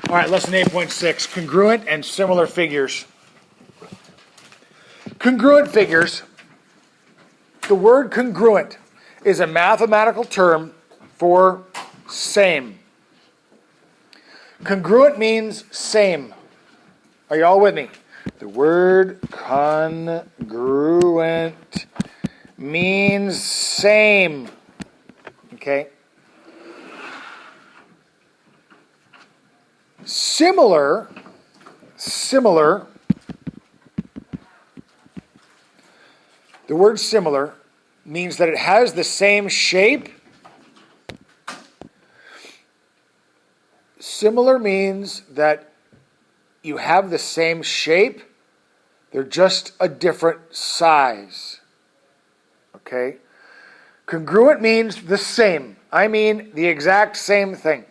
All right, lesson 8.6, congruent and similar figures. Congruent figures, the word congruent is a mathematical term for same. Congruent means same. Are you all with me? The word congruent means same. Okay? Similar, the word similar means that it has the same shape. Similar means that you have the same shape, they're just a different size. Okay? Congruent means the same. I mean the exact same thing.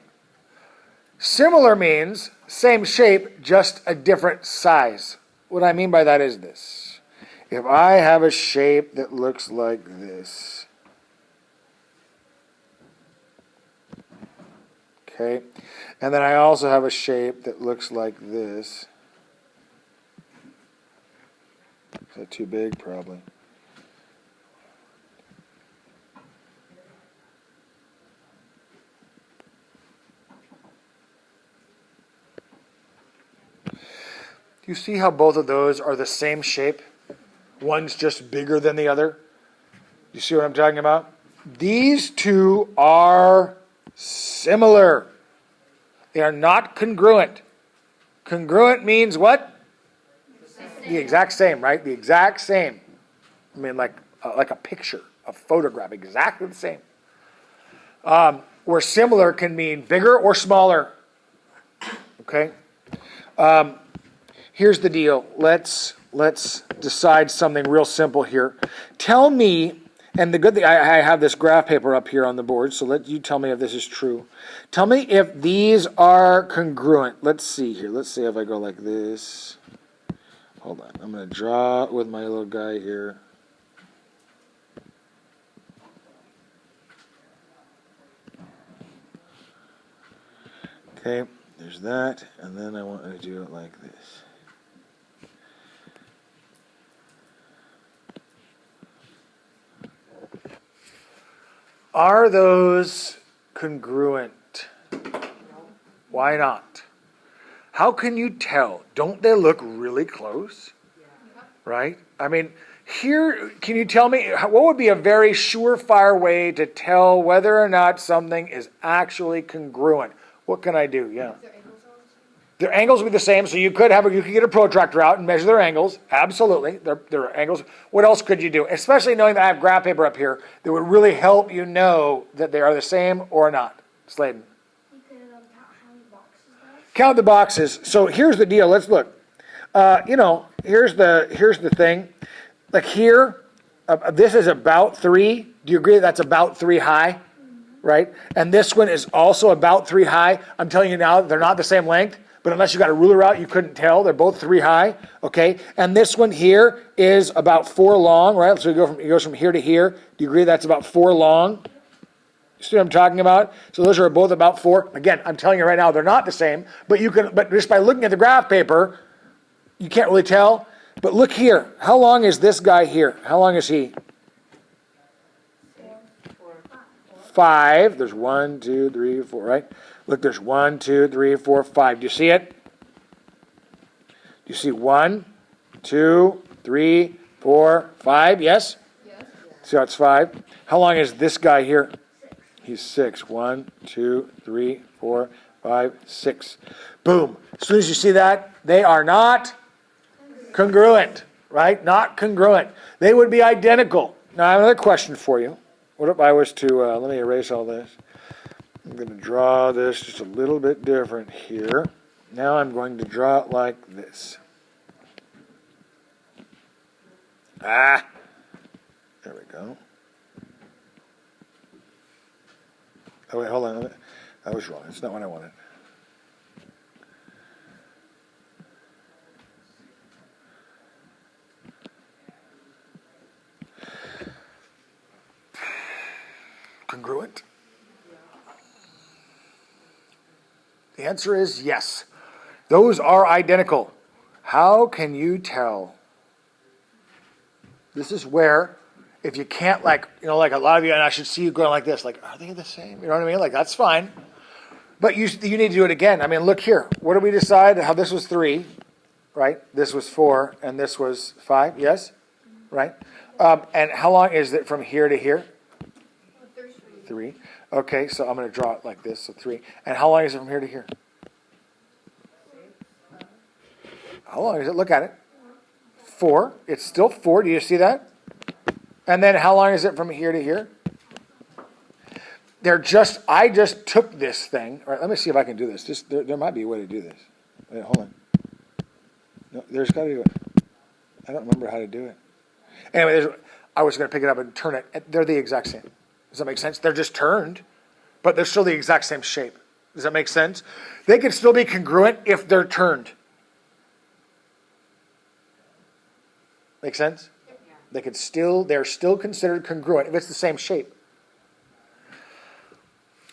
Similar means same shape, just a different size. What I mean by that is this. If I have a shape that looks like this, okay, and then I also have a shape that looks like this. Is that too big? Probably. Do you see how both of those are the same shape? One's just bigger than the other. You see what I'm talking about? These two are similar. They are not congruent. Congruent means what? The exact same, right? The exact same. I mean, like a picture, a photograph, exactly the same. Where similar can mean bigger or smaller. Okay? Here's the deal. Let's decide something real simple here. Tell me, and the good thing, I have this graph paper up here on the board, so let you tell me if this is true. Tell me if these are congruent. Let's see here. Let's see if I go like this. Hold on. I'm going to draw with my little guy here. Okay, there's that, and then I want to do it like this. Are those congruent? Why not? How can you tell? Don't they look really close? Right? I mean, here, can you tell me, what would be a very surefire way to tell whether or not something is actually congruent? What can I do? Yeah. Their angles would be the same, so you could get a protractor out and measure their angles. Absolutely, their angles. What else could you do? Especially knowing that I have graph paper up here, that would really help you know that they are the same or not. Sladen. You could count how many boxes there are. Count the boxes. So here's the deal. Let's look. Here's the thing. Like here, this is about 3. Do you agree that's about 3 high? Right? And this one is also about 3 high. I'm telling you now, they're not the same length. But unless you got a ruler out, you couldn't tell. They're both 3 high, okay? And this one here is about 4 long, right? So it goes from here to here. Do you agree that's about 4 long? You see what I'm talking about? So those are both about 4. Again, I'm telling you right now, they're not the same. But just by looking at the graph paper, you can't really tell. But look here. How long is this guy here? How long is he? 5. There's 1, 2, 3, 4, right? Look, there's 1, 2, 3, 4, 5. Do you see it? Do you see 1, 2, 3, 4, 5? Yes? Yes. See how it's 5? How long is this guy here? 6. He's 6. 1, 2, 3, 4, 5, 6. Boom. As soon as you see that, they are not congruent, right? Not congruent. They would be identical. Now, I have another question for you. What if I was to, let me erase all this. I'm going to draw this just a little bit different here. Now I'm going to draw it like this. There we go. Oh, wait, hold on. I was wrong. It's not what I wanted. Congruent? The answer is yes. Those are identical. How can you tell? This is where, if you can't, like a lot of you, and I should see you going like this, like, are they the same? You know what I mean? Like, that's fine. But you need to do it again. I mean, look here. What did we decide? How this was 3, right? This was 4, and this was 5, yes? Right? And how long is it from here to here? 3. Okay, so I'm going to draw it like this, so 3. And how long is it from here to here? How long is it? Look at it. 4. It's still 4. Do you see that? And then how long is it from here to here? I just took this thing. All right, let me see if I can do this. There might be a way to do this. Wait, hold on. No, there's got to be I don't remember how to do it. Anyway, I was going to pick it up and turn it. They're the exact same. Does that make sense? They're just turned, but they're still the exact same shape. Does that make sense? They can still be congruent if they're turned. Make sense? Yeah. They're still considered congruent if it's the same shape.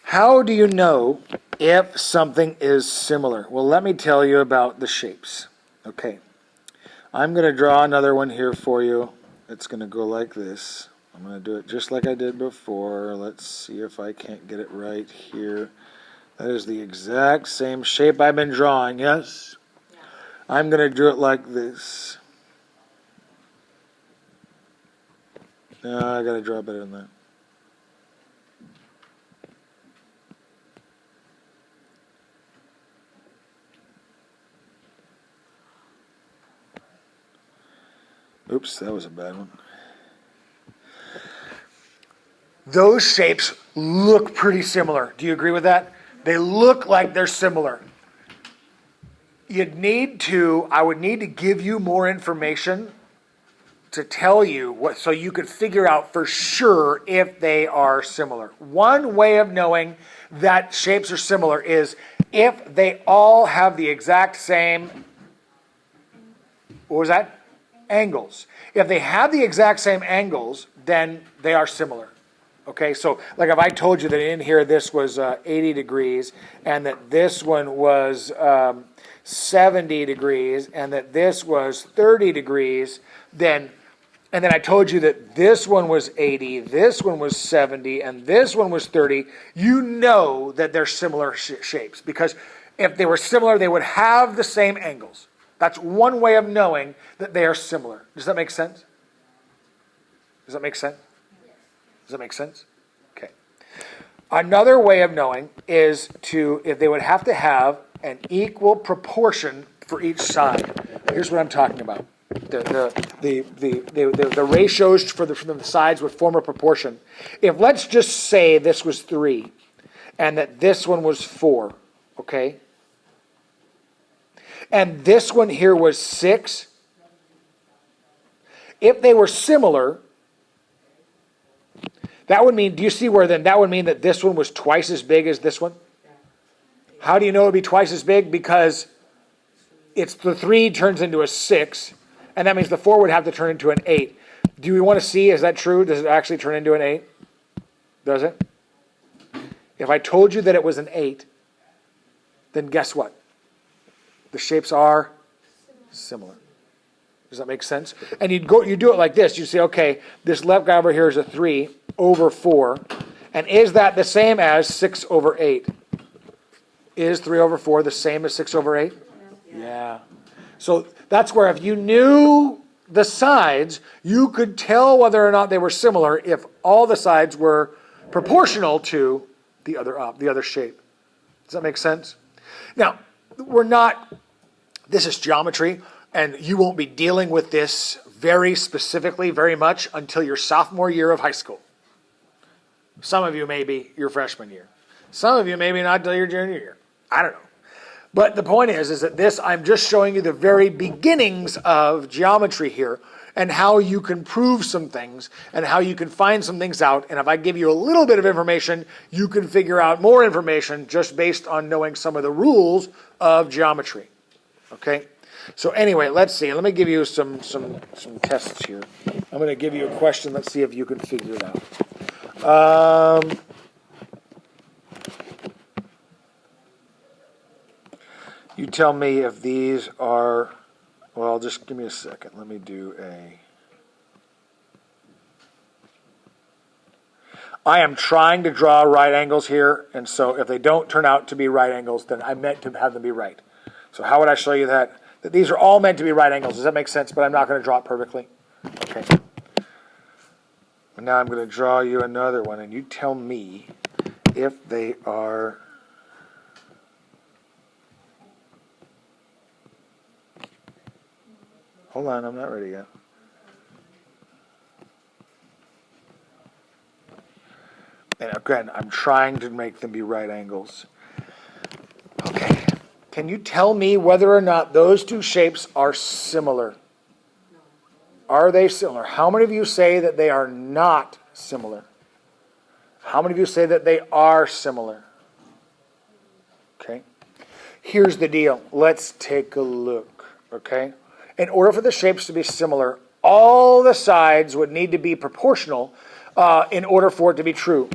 How do you know if something is similar? Well, let me tell you about the shapes. Okay. I'm going to draw another one here for you. It's going to go like this. I'm going to do it just like I did before. Let's see if I can't get it right here. That is the exact same shape I've been drawing, yes? Yeah. I'm going to do it like this. No, I got to draw better than that. Oops, that was a bad one. Those shapes look pretty similar. Do you agree with that? They look like they're similar. I would need to give you more information to tell you so you could figure out for sure if they are similar. One way of knowing that shapes are similar is if they all have the exact same, what was that? Angles. If they have the exact same angles, then they are similar. Okay, so like if I told you that in here this was 80 degrees and that this one was 70 degrees and that this was 30 degrees, and then I told you that this one was 80, this one was 70, and this one was 30, you know that they're similar shapes because if they were similar, they would have the same angles. That's one way of knowing that they are similar. Does that make sense? Does that make sense? Does that make sense? Okay. Another way of knowing is if they would have to have an equal proportion for each side. Here's what I'm talking about. The ratios for the sides would form a proportion. If let's just say this was 3 and that this one was 4, okay? And this one here was 6. If they were similar, that would mean, do you see where then that would mean that this one was twice as big as this one? How do you know it would be twice as big? Because it's the 3 turns into a 6, and that means the 4 would have to turn into an 8. Do we want to see, is that true? Does it actually turn into an 8? Does it? If I told you that it was an 8, then guess what? The shapes are similar. Does that make sense? And you do it like this. You say, okay, this left guy over here is a 3 over 4. And is that the same as 6 over 8? Is 3 over 4 the same as 6 over 8? Yeah. So that's where if you knew the sides, you could tell whether or not they were similar if all the sides were proportional to the other shape. Does that make sense? Now, this is geometry, and you won't be dealing with this very specifically, very much until your sophomore year of high school. Some of you maybe your freshman year. Some of you maybe not until your junior year. I don't know. But the point is that I'm just showing you the very beginnings of geometry here and how you can prove some things and how you can find some things out. And if I give you a little bit of information, you can figure out more information just based on knowing some of the rules of geometry. Okay? So anyway, let's see. Let me give you some tests here. I'm going to give you a question. Let's see if you can figure it out. You tell me if these are, well, just give me a second. Let me do a, I am trying to draw right angles here, and so if they don't turn out to be right angles, then I meant to have them be right. So how would I show you that? That these are all meant to be right angles. Does that make sense? But I'm not going to draw it perfectly. Okay. And now I'm going to draw you another one, and you tell me if they are. Hold on, I'm not ready yet. And again, I'm trying to make them be right angles. Okay. Can you tell me whether or not those two shapes are similar? Are they similar? How many of you say that they are not similar? How many of you say that they are similar? Okay. Here's the deal. Let's take a look. Okay. In order for the shapes to be similar, all the sides would need to be proportional in order for it to be true.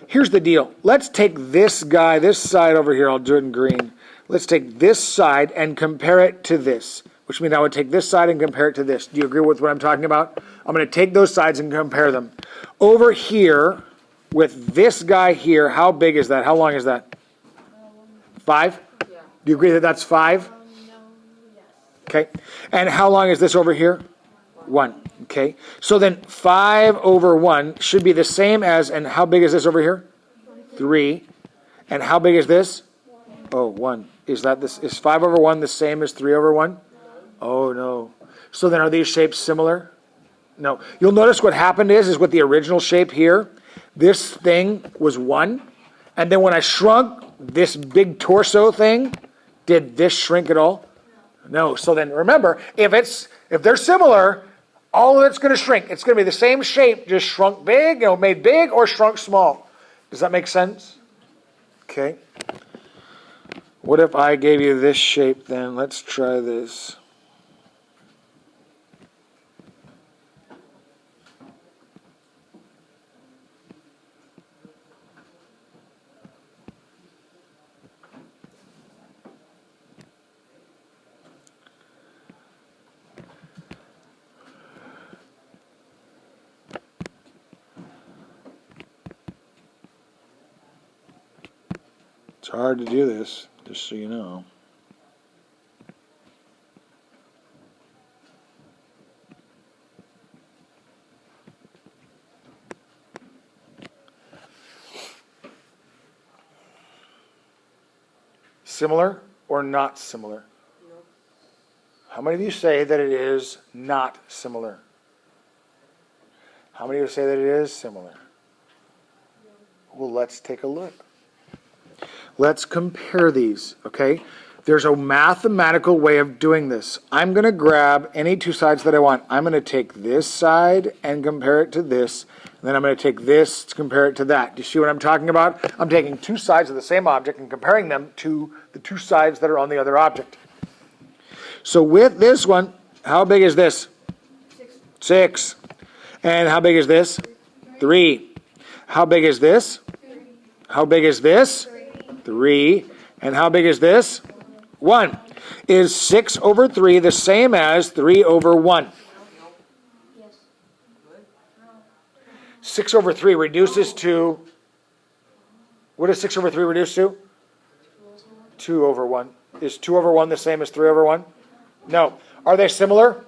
Here's the deal. Let's take this guy, this side over here. I'll do it in green. Let's take this side and compare it to this, which means I would take this side and compare it to this. Do you agree with what I'm talking about? I'm going to take those sides and compare them. Over here, with this guy here, how big is that? How long is that? 5? Yeah. Do you agree that that's 5? No, yes. Okay. And how long is this over here? 1. Okay. So then 5 over 1 should be the same as, and how big is this over here? 3. And how big is this? Oh, 1. Is 5 over 1 the same as 3 over 1? Oh, no. So then are these shapes similar? No. You'll notice what happened is with the original shape here, this thing was 1. And then when I shrunk this big torso thing, did this shrink at all? No. So then remember, if they're similar, all of it's going to shrink. It's going to be the same shape, just shrunk big, made big or shrunk small. Does that make sense? Okay. What if I gave you this shape then? Let's try this. It's hard to do this, just so you know. Similar or not similar? No. How many of you say that it is not similar? How many of you say that it is similar? Well, let's take a look. Let's compare these, okay? There's a mathematical way of doing this. I'm going to grab any two sides that I want. I'm going to take this side and compare it to this. And then I'm going to take this to compare it to that. Do you see what I'm talking about? I'm taking two sides of the same object and comparing them to the two sides that are on the other object. So with this one, how big is this? 6. And how big is this? 3. How big is this? How big is this? 3. And how big is this? 1. Is 6 over 3 the same as 3 over 1? Yes. 6 over 3 reduces to, what does 6 over 3 reduce to? 2 over 1. Is 2 over 1 the same as 3 over 1? No. Are they similar?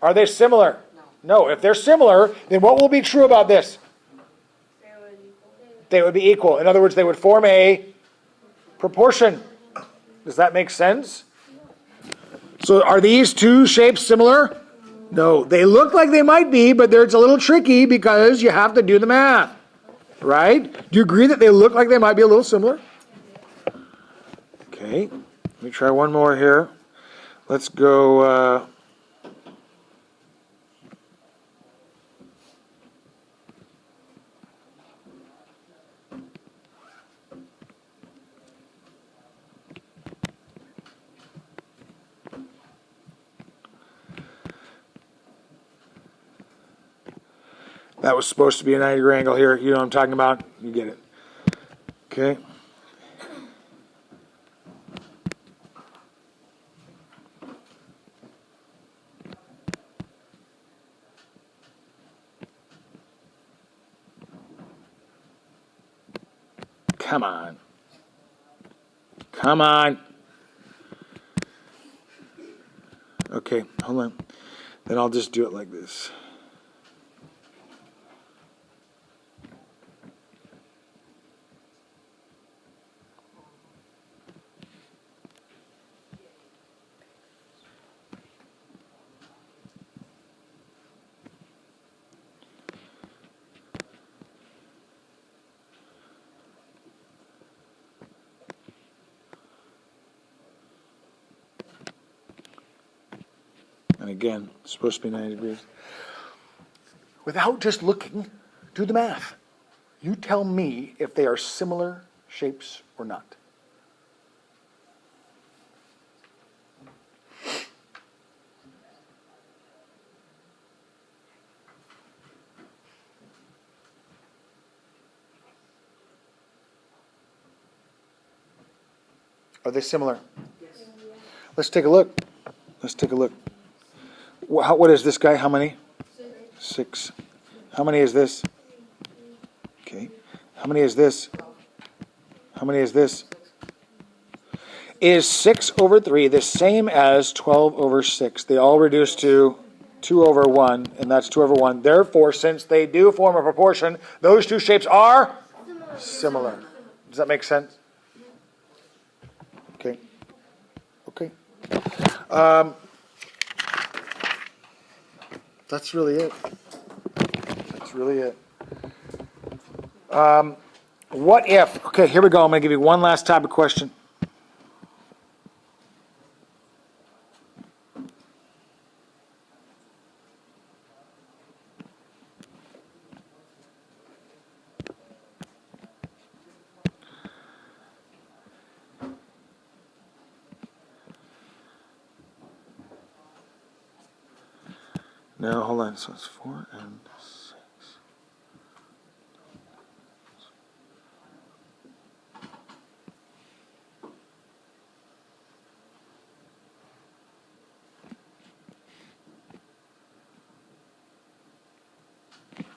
Are they similar? No. If they're similar, then what will be true about this? They would be equal. In other words, they would form a proportion. Does that make sense? So are these two shapes similar? No. They look like they might be, but it's a little tricky because you have to do the math. Right? Do you agree that they look like they might be a little similar? Okay. Let me try one more here. Let's go... That was supposed to be a 90-degree angle here. You know what I'm talking about? You get it. Okay. Come on. Come on. Okay, hold on. Then I'll just do it like this. And again, it's supposed to be 90 degrees. Without just looking, do the math. You tell me if they are similar shapes or not. Are they similar? Yes. Let's take a look. Let's take a look. What is this guy? How many? 6. How many is this? Okay. How many is this? How many is this? Is 6 over 3 the same as 12 over 6? They all reduce to 2 over 1, and that's 2 over 1. Therefore, since they do form a proportion, those two shapes are similar. Does that make sense? Okay. Okay. That's really it. That's really it. What if? Okay, here we go. I'm going to give you one last type of question. No, hold on. So it's 4 and 6.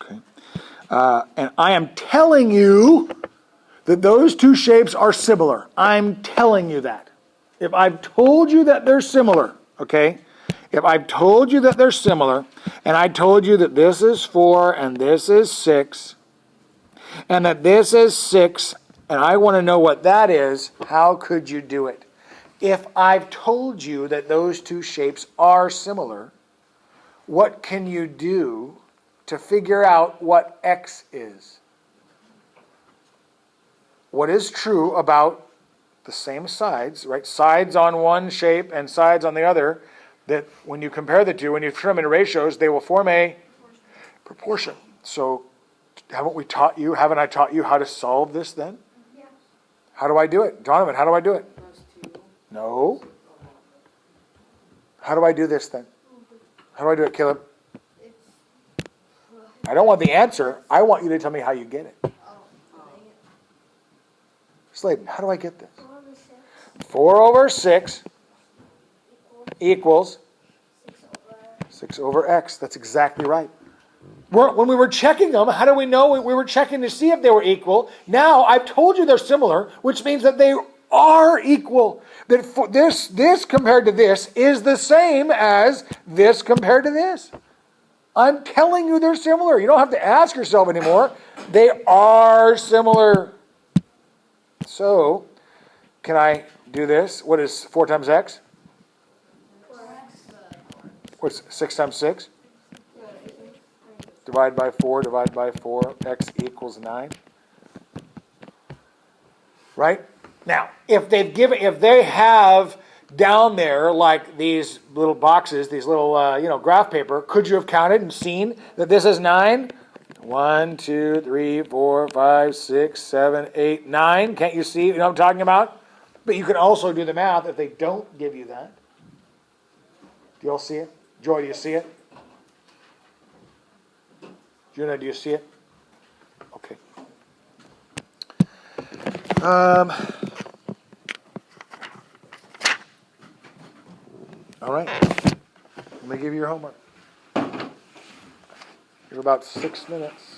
Okay. And I am telling you that those two shapes are similar. I'm telling you that. If I've told you that they're similar, okay? If I've told you that they're similar, and I told you that this is 4 and this is 6, and that this is 6, and I want to know what that is, how could you do it? If I've told you that those two shapes are similar, what can you do to figure out what x is? What is true about the same sides, right? Sides on one shape and sides on the other, that when you compare the two, when you determine ratios, they will form a proportion. So haven't I taught you how to solve this then? Yeah. How do I do it? Donovan, how do I do it? No. How do I do this then? How do I do it, Caleb? I don't want the answer. I want you to tell me how you get it. Sladen, how do I get this? 4 over 6 equals 6 over x. That's exactly right. When we were checking them, how do we know? We were checking to see if they were equal. Now, I've told you they're similar, which means that they are equal. That this compared to this is the same as this compared to this. I'm telling you they're similar. You don't have to ask yourself anymore. They are similar. So, can I do this? What is 4 times x? What's 6 times 6? Divide by 4, divide by 4, x equals 9. Right? Now, if they have down there like these little boxes, these little graph paper, could you have counted and seen that this is 9? 1, 2, 3, 4, 5, 6, 7, 8, 9. Can't you see? You know what I'm talking about? But you can also do the math if they don't give you that. Do you all see it? Joy, do you see it? Juna, do you see it? Okay. All right. Let me give you your homework. You have about 6 minutes.